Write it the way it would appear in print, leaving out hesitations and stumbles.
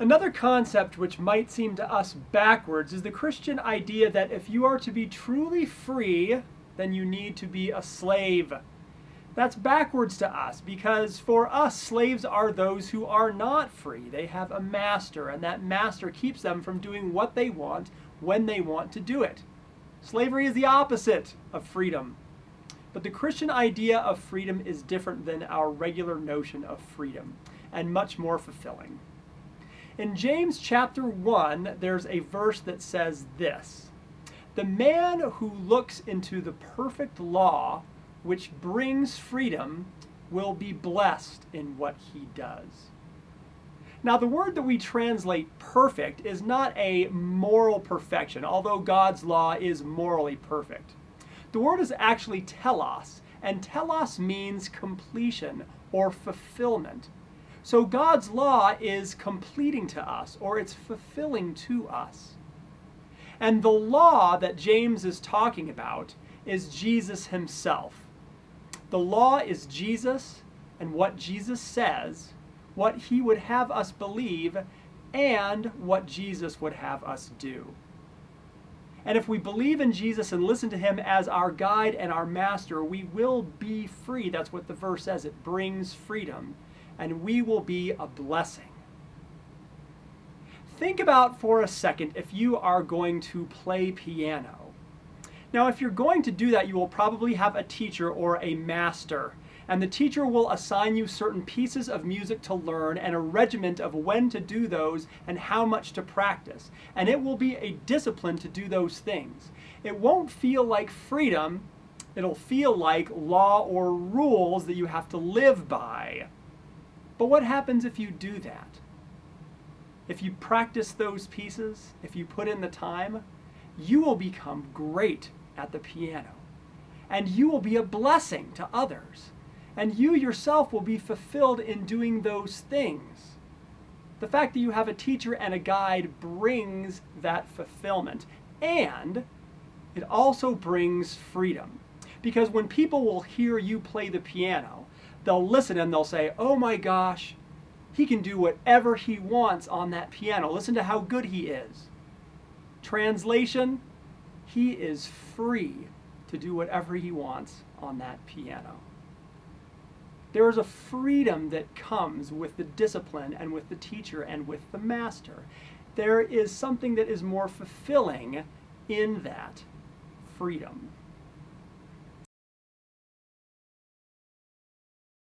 Another concept which might seem to us backwards is the Christian idea that if you are to be truly free, then you need to be a slave. That's backwards to us because for us, slaves are those who are not free. They have a master, and that master keeps them from doing what they want when they want to do it. Slavery is the opposite of freedom. But the Christian idea of freedom is different than our regular notion of freedom and much more fulfilling. In James chapter 1, there's a verse that says this: "The man who looks into the perfect law, which brings freedom, will be blessed in what he does." Now, the word that we translate perfect is not a moral perfection, although God's law is morally perfect. The word is actually telos, and telos means completion or fulfillment. So God's law is completing to us, or it's fulfilling to us. And the law that James is talking about is Jesus himself. The law is Jesus and what Jesus says, what he would have us believe, and what Jesus would have us do. And if we believe in Jesus and listen to him as our guide and our master, we will be free. That's what the verse says. It brings freedom, and we will be a blessing. Think about for a second if you are going to play piano. Now, if you're going to do that, you will probably have a teacher or a master. And the teacher will assign you certain pieces of music to learn and a regiment of when to do those and how much to practice. And it will be a discipline to do those things. It won't feel like freedom. It'll feel like law or rules that you have to live by. But what happens if you do that? If you practice those pieces, if you put in the time, you will become great at the piano. And you will be a blessing to others. And you yourself will be fulfilled in doing those things. The fact that you have a teacher and a guide brings that fulfillment. And it also brings freedom. Because when people will hear you play the piano, they'll listen and they'll say, "Oh my gosh, he can do whatever he wants on that piano. Listen to how good he is." Translation, he is free to do whatever he wants on that piano. There is a freedom that comes with the discipline and with the teacher and with the master. There is something that is more fulfilling in that freedom.